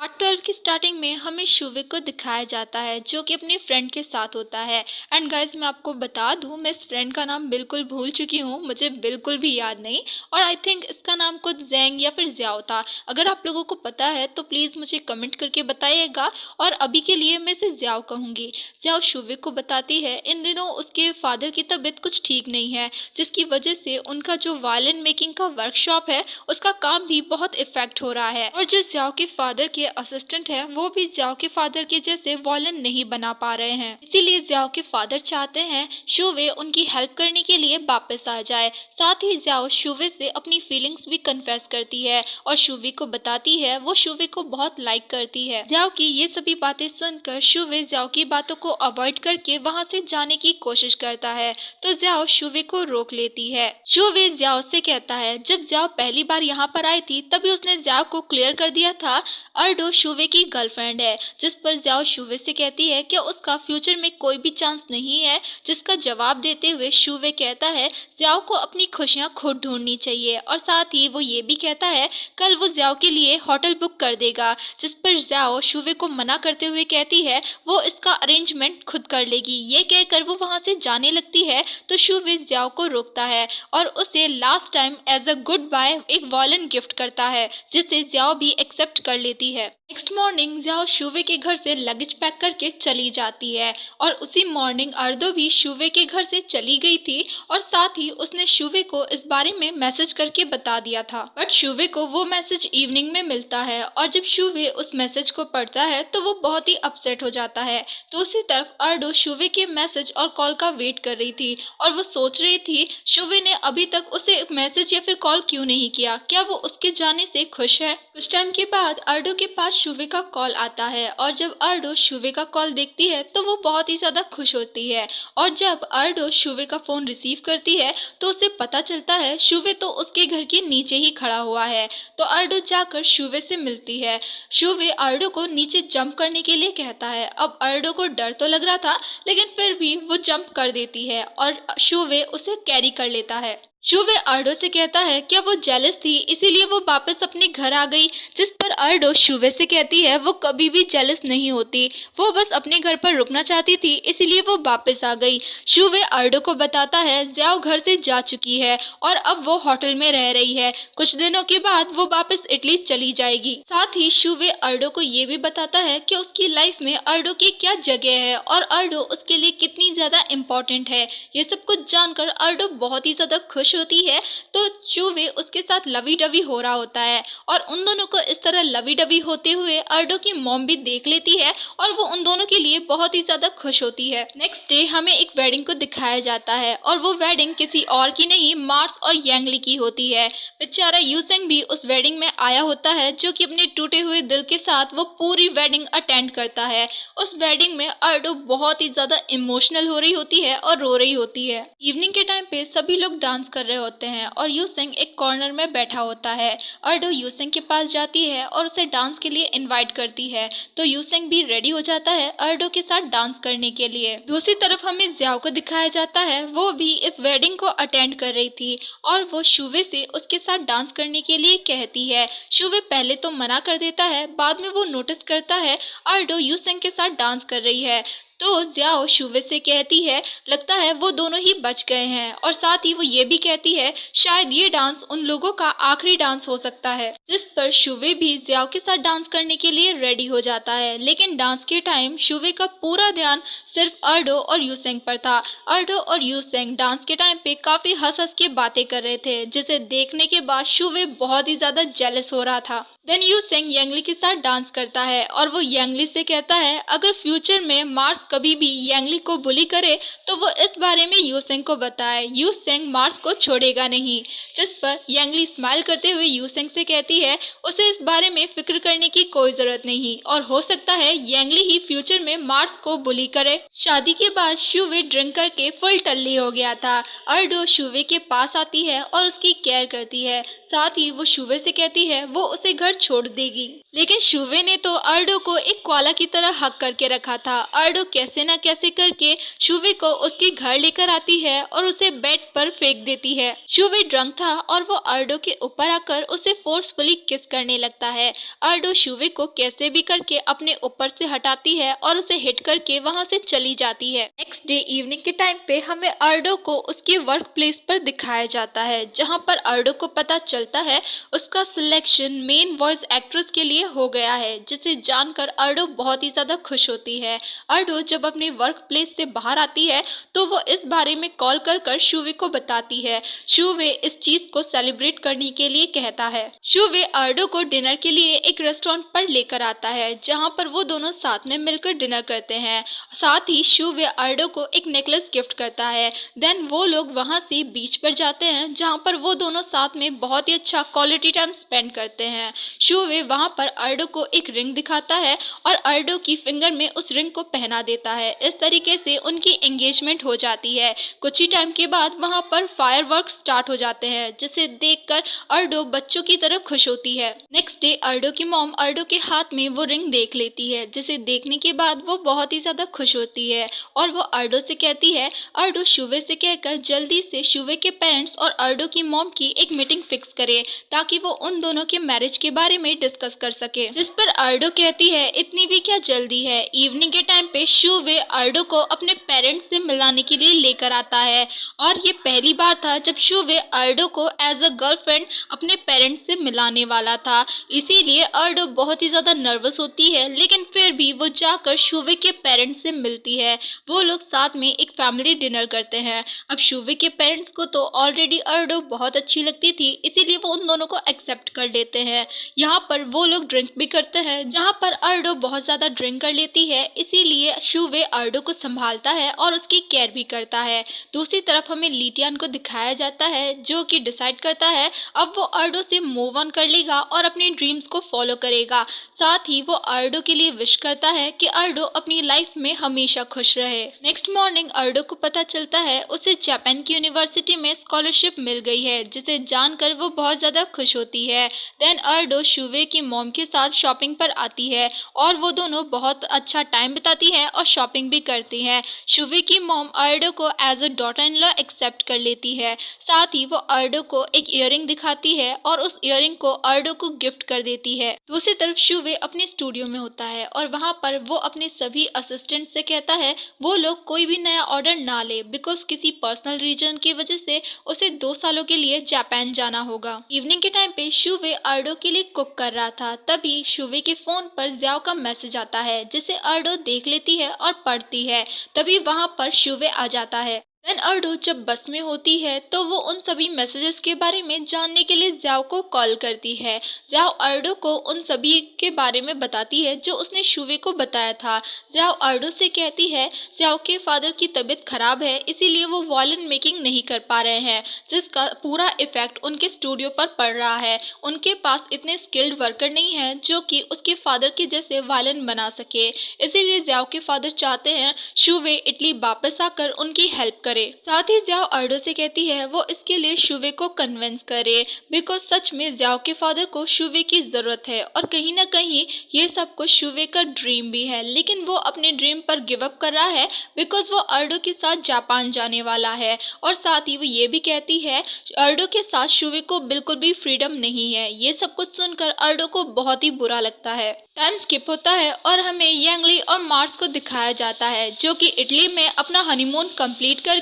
Part 12 की starting में हमें शुविक को दिखाया जाता है जो कि अपने फ्रेंड के साथ होता है। एंड गाइस, मैं आपको बता दूं, मैं इस फ्रेंड का नाम बिल्कुल भूल चुकी हूँ, मुझे बिल्कुल भी याद नहीं। और आई थिंक इसका नाम कुछ जैंग या फिर ज्याओ था। अगर आप लोगों को पता है तो प्लीज़ मुझे कमेंट करके बताइएगा। और अभी के लिए मैं इसे ज्याओ कहूँगी। ज्याओ शुविक को बताती है इन दिनों उसके फादर की तबीयत कुछ ठीक नहीं है, जिसकी वजह से उनका जो वायलिन मेकिंग का वर्कशॉप है उसका काम भी बहुत इफेक्ट हो रहा है। और जो ज्याओ के फादर के असिस्टेंट है वो भी ज्याओ के फादर के जैसे वॉयलिन नहीं बना पा रहे हैं। इसीलिए ज्याओ के फादर चाहते हैं शुवे उनकी हेल्प करने के लिए वापस आ जाए। साथ ही ज्याओ शुवे से अपनी फीलिंग्स भी कन्फेस करती है और शुवे को बताती है वो शुवे को बहुत लाइक करती है। ज्याओ की ये सभी बातें सुनकर शुवे ज्याओ की बातों को अवॉइड करके वहाँ से जाने की कोशिश करता है, तो ज्याओ शुवे को रोक लेती है। शुवे ज्याओ से कहता है जब ज्याओ पहली बार यहाँ पर आई थी तभी उसने ज्याओ को क्लियर कर दिया था अर्डो शुवे की गर्लफ्रेंड है, जिस पर ज्याओ शुवे से कहती है कि उसका फ्यूचर में कोई भी चांस नहीं है। जिसका जवाब देते हुए शुवे कहता है ज्याओ को अपनी खुशियां खुद ढूंढनी चाहिए और साथ ही वो ये भी कहता है कल वो ज्याओ के लिए होटल बुक कर देगा। जिस पर ज्याओ शुवे को मना करते हुए कहती है वो इसका अरेंजमेंट खुद कर लेगी। ये कहकर वो वहां से जाने लगती है तो शुवे ज्याओ को रोकता है और उसे last time as a goodbye एक वॉयलिन गिफ्ट करता है, जिसे ज्याओ भी एक्सेप्ट कर लेती है। नेक्स्ट मॉर्निंग ज्याओ शुवे के घर से लगेज पैक करके चली जाती है और उसी मॉर्निंग अर्दो भी शुवे के घर से चली गई थी और साथ ही उसने शुवे को इस बारे में मैसेज करके बता दिया था। बट शुवे को वो मैसेज इवनिंग में मिलता है और जब शुवे उस मैसेज को पढ़ता है तो वो बहुत ही अपसेट हो जाता है। दूसरी तरफ अर्डो शुवे के मैसेज और कॉल का वेट कर रही थी और वो सोच रही थी शुवे ने अभी तक उसे मैसेज या फिर कॉल क्यों नहीं किया, क्या वो उसके जाने से खुश है। कुछ टाइम के बाद अर्डो के पास शुवे का कॉल आता है और जब अर्डो शुवे का कॉल देखती है तो वो बहुत ही ज्यादा खुश होती है। और जब अर्डो शुवे का फोन रिसीव करती है तो उसे पता चलता है शुवे तो उसके घर के नीचे ही खड़ा हुआ है। तो अर्डो जाकर शुवे से मिलती है। शुवे अर्डो को नीचे जंप करने के लिए कहता है। अब अर्डो को डर तो लग रहा था लेकिन फिर भी वो जंप कर देती है और शुवे उसे कैरी कर लेता है। शुवे अर्डो से कहता है क्या वो जेलस थी इसीलिए वो वापस अपने घर आ गई, जिस पर अर्डो शुवे से कहती है वो कभी भी जेलस नहीं होती, वो बस अपने घर पर रुकना चाहती थी इसीलिए वो वापस आ गई। शुवे अर्डो को बताता है ज्याओ घर से जा चुकी है और अब वो होटल में रह रही है, कुछ दिनों के बाद वो वापस इटली चली जाएगी। साथ ही शुवे अर्डो को ये भी बताता है कि उसकी लाइफ में अर्डो की क्या जगह है और अर्डो उसके लिए कितनी ज्यादा इम्पोर्टेंट है। ये सब कुछ जानकर अर्डो बहुत ही ज्यादा खुश होती है। तो शुवे उसके साथ लवी डवी हो रहा होता है और उन दोनों को इस तरह लवी डवी होते हुए अर्डो की मॉम भी देख लेती है और वो उन दोनों के लिए बहुत ही ज्यादा खुश होती है। नेक्स्ट डे हमें एक वेडिंग को दिखाया जाता है और वो वेडिंग किसी और की नहीं मार्स और यांगली की होती है। बेचारा यूसेंग भी उस वेडिंग में आया होता है जो कि अपने टूटे हुए दिल के साथ वो पूरी वेडिंग अटेंड करता है। उस वेडिंग में अर्डो बहुत ही ज्यादा इमोशनल हो रही होती है और रो रही होती है। इवनिंग के टाइम पे सभी लोग डांस कर रहे होते हैं और यूसेंग एक कॉर्नर में बैठा होता है। अर्डो यूसेंग के पास जाती है और उसे डांस के लिए इनवाइट करती है, तो यूसेंग भी रेडी हो जाता है अर्डो के साथ डांस करने के लिए। दूसरी तरफ हमें ज्याओ को दिखाया जाता है, वो भी इस वेडिंग को अटेंड कर रही थी और वो शुवे से उसके साथ डांस करने के लिए कहती है। शुवे पहले तो मना कर देता है, बाद में वो नोटिस करता है अर्डो यूसेंग के साथ डांस कर रही है, तो ज्याओ शुवे से कहती है लगता है वो दोनों ही बच गए हैं और साथ ही वो ये भी कहती है शायद ये डांस उन लोगों का आखिरी डांस हो सकता है। जिस पर शुवे भी ज्याओ के साथ डांस करने के लिए रेडी हो जाता है, लेकिन डांस के टाइम शुवे का पूरा ध्यान सिर्फ अर्डो और यूसेंग पर था। अर्डो और यूसेंग डांस के टाइम पे काफी हंस हंस के बातें कर रहे थे, जिसे देखने के बाद शुवे बहुत ही ज्यादा जेलस हो रहा था। देन यूसेंग यांगली के साथ डांस करता है और वो यांगली से कहता है अगर फ्यूचर में मार्स कभी भी यांगली को बुली करे तो वो इस बारे में यूसेंग को बताए। यूसेंग मार्स को छोड़ेगा नहीं, जिस पर यांगली स्माइल करते हुए यूसेंग से कहती है उसे इस बारे में फिक्र करने की कोई जरूरत नहीं और हो सकता है यांगली ही फ्यूचर में मार्स को बुली करे। शादी के बाद शुवे ड्रिंक करके फुल टल्ली हो गया था। अर्डो शुवे के पास आती है और उसकी केयर करती है, साथ ही वो शुवे से कहती है वो उसे घर छोड़ देगी। लेकिन शुवे ने तो अर्डो को एक कोआला की तरह हक करके रखा था। अर्डो कैसे ना कैसे करके शुवे को उसके घर लेकर आती है और उसे बेड पर फेंक देती है। शुवे ड्रंक था और वो अर्डो के ऊपर आकर उसे फोर्सफुली किस करने लगता है। अर्डो शुवे को कैसे भी करके अपने ऊपर से हटाती है और उसे हिट करके वहां से चली जाती है। नेक्स्ट डे इवनिंग के टाइम पे हमें अर्डो को उसके वर्क प्लेस पर दिखाया जाता है, जहां पर अर्डो को पता चलता है उसका सिलेक्शन मेन वॉइस एक्ट्रेस के लिए हो गया है, जिसे जानकर अर्डो बहुत ही ज्यादा खुश होती है। अर्डो जब अपने वर्क प्लेस से बाहर आती है तो वो इस बारे में कॉल कर कर शुवे को बताती है। शुवे इस चीज को सेलिब्रेट करने के लिए कहता है। शुवे अर्डो को डिनर के लिए एक रेस्टोरेंट पर लेकर आता है, जहां पर वो दोनों साथ में मिलकर डिनर करते हैं। साथ ही शुवे अर्डो को एक नेकलेस गिफ्ट करता है। देन वो लोग वहां से बीच पर जाते हैं, जहां पर वो दोनों साथ में बहुत ही अच्छा क्वालिटी टाइम स्पेंड करते हैं। शुवे वहां पर अर्डो को एक रिंग दिखाता है और अर्डो की फिंगर में उस रिंग को पहना देता है। इस तरीके से उनकी एंगेजमेंट हो जाती है। कुछ ही टाइम के बाद वहां पर फायरवर्क स्टार्ट हो जाते हैं, जिसे देखकर अर्डो बच्चों की तरह खुश होती है। नेक्स्ट डे अर्डो की मॉम अर्डो के हाथ में वो रिंग देख लेती है, जिसे देखने के बाद वो बहुत ही ज्यादा खुश होती है और वो अर्डो से कहती है अर्डो शुवे से कहकर जल्दी से शुवे के पेरेंट्स और अर्डो की मॉम की एक मीटिंग फिक्स करे, ताकि वो उन दोनों के मैरिज के बारे में डिस्कस कर सके। जिस पर अर्डो कहती है इतनी भी क्या जल्दी है। इवनिंग के टाइम पे शुवे अर्डो को अपने पेरेंट्स से मिलाने के लिए लेकर आता है और ये पहली बार था जब शुवे अर्डो को एज अ गर्लफ्रेंड अपने पेरेंट्स से मिलाने वाला था। इसीलिए अर्डो बहुत ही ज्यादा नर्वस होती है, लेकिन फिर भी वो जाकर शुवे के पेरेंट्स से मिलती है। वो लोग साथ में एक फैमिली डिनर करते हैं। अब शुवे के पेरेंट्स को तो ऑलरेडी अर्डो बहुत अच्छी लगती थी, इसीलिए वो उन दोनों को एक्सेप्ट कर लेते हैं। यहाँ पर वो लोग ड्रिंक भी करते हैं, जहाँ पर अर्डो बहुत ज्यादा ड्रिंक कर लेती है, इसीलिए शुवे अर्डो को संभालता है और उसकी केयर भी करता है। दूसरी तरफ हमें लीटियान को दिखाया जाता है, जो कि डिसाइड करता है अब वो अर्डो से मूव ऑन कर लेगा और अपने ड्रीम्स को फॉलो करेगा। साथ ही वो अर्डो के लिए विश करता है कि अर्डो अपनी लाइफ में हमेशा खुश रहे। नेक्स्ट मॉर्निंग अर्डो को पता चलता है उसे जापान की यूनिवर्सिटी में स्कॉलरशिप मिल गई है, जिसे जानकर वो बहुत ज्यादा खुश होती है। देन अर्डो शुवे की मॉम के साथ शॉपिंग पर आती है और वो दोनों बहुत अच्छा टाइम बिताती है और शॉपिंग भी करती है। शुवे की मॉम अर्डो को as a daughter in law accept कर लेती है। साथ ही वो अर्डो को एक इयररिंग दिखाती है और उस इयररिंग को अर्डो को गिफ्ट कर देती है। दूसरी तरफ शुवे अपने स्टूडियो में होता है और वहाँ पर वो अपने सभी असिस्टेंट से कहता है वो लोग कोई भी नया ऑर्डर ना ले, बिकॉज किसी पर्सनल रीजन की वजह से उसे 2 सालों के लिए जापान जाना होगा। इवनिंग के टाइम पे शुवे अर्डो के लिए कुक कर रहा था, तभी शुवे के फोन पर ज्याओ का मैसेज आता है, जिसे अर्डो देख लेती है और पढ़ती है। तभी वहाँ पर शुवे आ जाता है। देन अर्डो जब बस में होती है तो वो उन सभी मैसेजेस के बारे में जानने के लिए ज्याओ को कॉल करती है। ज्याओ अर्डो को उन सभी के बारे में बताती है जो उसने शुवे को बताया था। ज्याओ अर्डो से कहती है ज्याओ के फादर की तबीयत खराब है, इसीलिए वो वॉयलिन मेकिंग नहीं कर पा रहे हैं, जिसका पूरा इफेक्ट उनके स्टूडियो पर पड़ रहा है। उनके पास इतने स्किल्ड वर्कर नहीं है जो कि उसके फादर के जैसे वॉयलिन बना सके। इसीलिए ज्याओ के फादर चाहते हैं शुवे इटली वापस आकर उनकी हेल्प करे। साथ ही ज्याओ अर्डो से कहती है वो इसके लिए शुवे को कन्विंस करे, बिकॉज सच में ज्याओ के फादर को शुवे की जरूरत है और कहीं ना कहीं ये सब कुछ शुवे का ड्रीम भी है। लेकिन वो अपने ड्रीम पर गिव अप कर रहा है बिकॉज वो अर्डो के साथ जापान जाने वाला है। और साथ ही वो ये भी कहती है अर्डो के साथ शुवे को बिल्कुल भी फ्रीडम नहीं है। ये सब कुछ सुनकर अर्डो को बहुत ही बुरा लगता है। टाइम स्किप होता है और हमें यांगली और मार्स को दिखाया जाता है, जो कि इटली में अपना हनीमून कंप्लीट करके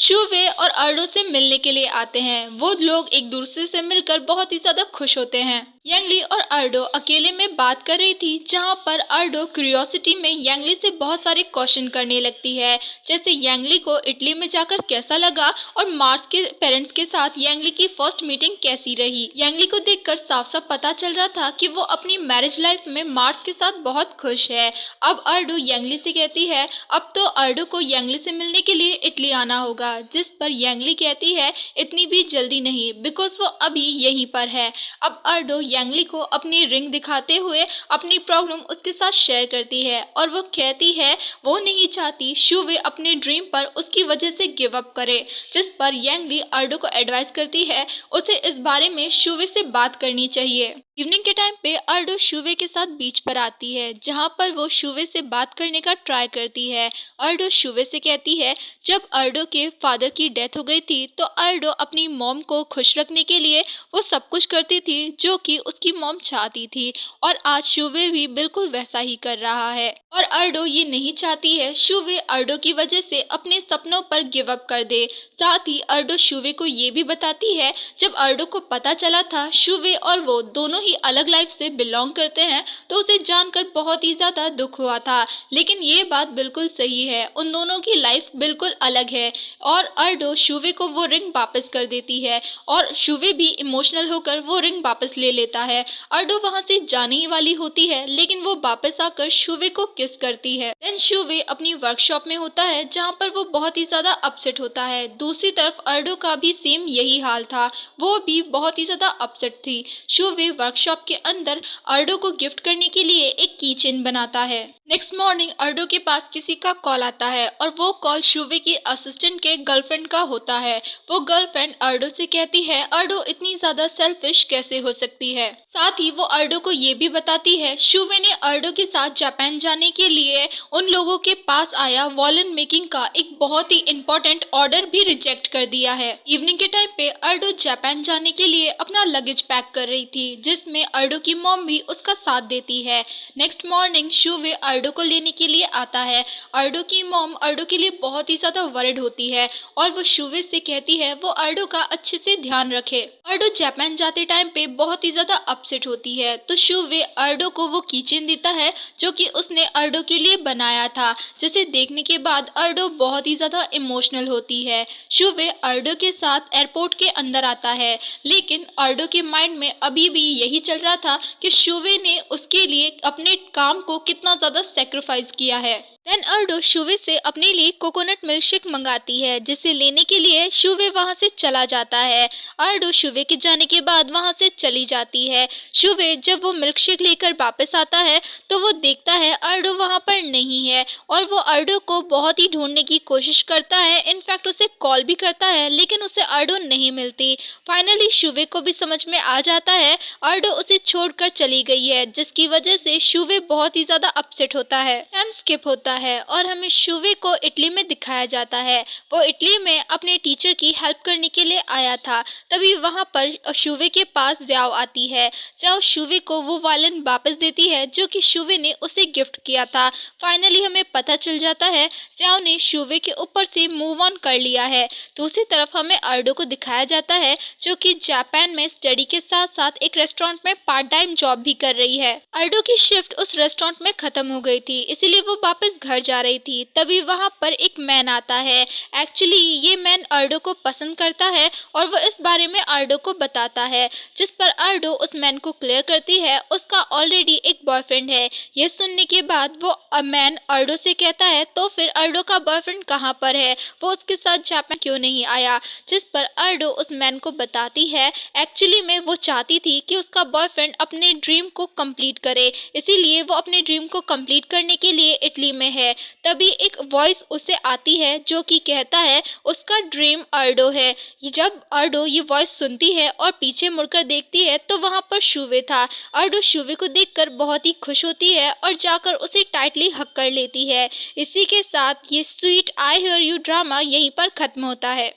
शुवे और अर्डो से मिलने के लिए आते हैं। वो लोग एक दूसरे से मिलकर बहुत ही ज्यादा खुश होते हैं। यांगली और अर्डो अकेले में बात कर रही थी, जहां पर अर्डो क्यूरियोसिटी में यांगली से बहुत सारे क्वेश्चन करने लगती है, जैसे यांगली को इटली में जाकर कैसा लगा और मार्स के पेरेंट्स के साथ यांगली की फर्स्ट मीटिंग कैसी रही। यांगली को देखकर साफ साफ पता चल रहा था कि वो अपनी मैरिज लाइफ में मार्स के साथ बहुत खुश है। अब अर्डो यांगली से कहती है अब तो अर्डो को यांगली से मिलने के लिए इटली आना होगा, जिस पर यांगली कहती है इतनी भी जल्दी नहीं, बिकॉज वो अभी यहीं पर है। अब अर्डो यांगली को अपनी रिंग दिखाते हुए अपनी प्रॉब्लम उसके साथ शेयर करती है और वो कहती है वो नहीं चाहती शुवे अपने ड्रीम पर उसकी वजह से गिव अप करे, जिस पर यांगली अर्डो को एडवाइस करती है उसे इस बारे में शुवे से बात करनी चाहिए। इवनिंग के टाइम पे अर्डो शुवे के साथ बीच पर आती है जहाँ पर वो शुवे से बात करने का ट्राई करती है। अर्डो शुवे से कहती है जब अर्डो के फादर की डेथ हो गई थी तो अर्डो अपनी मॉम को खुश रखने के लिए वो सब कुछ करती थी जो कि उसकी मॉम चाहती थी, और आज शुवे भी बिल्कुल वैसा ही कर रहा है। और अर्डो ये नहीं चाहती है शुवे अर्डो की वजह से अपने सपनों पर गिव अप कर दे। साथ ही अर्डो शुवे को ये भी बताती है जब अर्डो को पता चला था शुवे और वो दोनों ही अलग लाइफ से बिलोंग करते हैं तो उसे जानकर बहुत ही ज्यादा दुख हुआ था, लेकिन ये बात बिल्कुल सही है, उन दोनों की लाइफ बिल्कुल अलग है। और अर्डो शुवे को वो रिंग वापस कर देती है और शुवे भी इमोशनल होकर वो रिंग वापस ले लेता है। अर्डो वहां से जाने ही वाली होती है लेकिन वो वापस आकर शुवे को किस करती है। देन शुवे अपनी वर्कशॉप में होता है जहाँ पर वो बहुत ही ज्यादा अपसेट होता है। दूसरी तरफ अर्डो का भी सेम यही हाल था, वो भी बहुत ही ज्यादा अपसेट थी। शुवे वर्कशॉप के अंदर अर्डो को गिफ्ट करने के लिए एक की चेन बनाता है। नेक्स्ट मॉर्निंग अर्डो के पास किसी का कॉल आता है और वो कॉल शुवे की असिस्टेंट के गर्लफ्रेंड का होता है। वो गर्लफ्रेंड अर्डो से कहती है अर्डो इतनी ज्यादा सेल्फिश कैसे हो सकती है। साथ ही वो अर्डो को ये भी बताती है शुवे ने अर्डो के साथ जापान जाने के लिए उन लोगों के पास आया वॉलन मेकिंग का एक बहुत ही इम्पोर्टेंट ऑर्डर भी रिजेक्ट कर दिया है। इवनिंग के टाइम पे अर्डो जापान जाने के लिए अपना लगेज पैक कर रही थी जिसमें अर्डो की मॉम भी उसका साथ देती है। नेक्स्ट मॉर्निंग शुवे अर्डो को लेने के लिए आता है। अर्डो की मॉम अर्डो के लिए बहुत ही ज्यादा वरिड होती है और वो शुवे से कहती है वो अर्डो का अच्छे से ध्यान रखे। अर्डो जापान जाते टाइम पे बहुत ही ज्यादा अपसेट होती है तो शुवे अर्डो को वो कीचेन देता है जो कि उसने अर्डो के लिए बनाया था, जिसे देखने के बाद अर्डो बहुत ही ज्यादा इमोशनल होती है। शुवे अर्डो के साथ एयरपोर्ट के अंदर आता है लेकिन अर्डो के माइंड में अभी भी यही चल रहा था कि शुवे ने उसके लिए अपने काम को कितना ज्यादा सेक्रीफाइस किया है। देन अर्डो शुवे से अपने लिए कोकोनट मिल्क शेक मंगाती है जिसे लेने के लिए शुवे वहां से चला जाता है। अर्डो शुवे के जाने के बाद वहां से चली जाती है। शुवे जब वो मिल्क शेक लेकर वापस आता है तो वो देखता है अर्डो वहां पर नहीं है और वो अर्डो को बहुत ही ढूंढने की कोशिश करता है, इनफैक्ट उसे कॉल भी करता है लेकिन उसे अर्डो नहीं मिलती। फाइनली शुवे को भी समझ में आ जाता है अर्डो उसे छोड़कर चली गई है, जिसकी वजह से शुवे बहुत ही ज्यादा अपसेट होता है। टाइम स्किप होता है और हमें शुवे को इटली में दिखाया जाता है। वो इटली में अपने टीचर की हेल्प करने के लिए आया था। तभी वहां पर शुवे के पास ज्याओ आती है। ज्याओ शुवे को वो वायलिन वापस देती है जो कि शुवे ने उसे गिफ्ट किया था। फाइनली हमें पता चल जाता है ज्याओ ने शुवे के ऊपर से मूव ऑन कर लिया है। दूसरी तरफ हमें अर्डो को दिखाया जाता है जो कि जापान में स्टडी के साथ साथ एक रेस्टोरेंट में पार्ट टाइम जॉब भी कर रही है। अर्डो की शिफ्ट उस रेस्टोरेंट में खत्म हो गई थी इसीलिए वो वापस घर जा रही थी। तभी वहां पर एक मैन आता है। एक्चुअली ये मैन अर्डो को पसंद करता है और वो इस बारे में अर्डो को बताता है, जिस पर अर्डो उस मैन को क्लियर करती है उसका ऑलरेडी एक बॉयफ्रेंड है। ये सुनने के बाद वो मैन अर्डो से कहता है तो फिर अर्डो का बॉयफ्रेंड कहाँ पर है, वो उसके साथ जापान क्यों नहीं आया। जिस पर अर्डो उस मैन को बताती है एक्चुअली में वो चाहती थी कि उसका बॉयफ्रेंड अपने ड्रीम को कंप्लीट करे, इसीलिए वो अपने ड्रीम को कंप्लीट करने के लिए इटली में है। तभी एक वॉइस उसे आती है जो कि कहता है उसका ड्रीम अर्डो है। जब अर्डो ये वॉइस सुनती है और पीछे मुड़कर देखती है तो वहां पर शुवे था। अर्डो शुवे को देखकर बहुत ही खुश होती है और जाकर उसे टाइटली हक कर लेती है। इसी के साथ ये sweet I hear you drama यहीं पर खत्म होता है।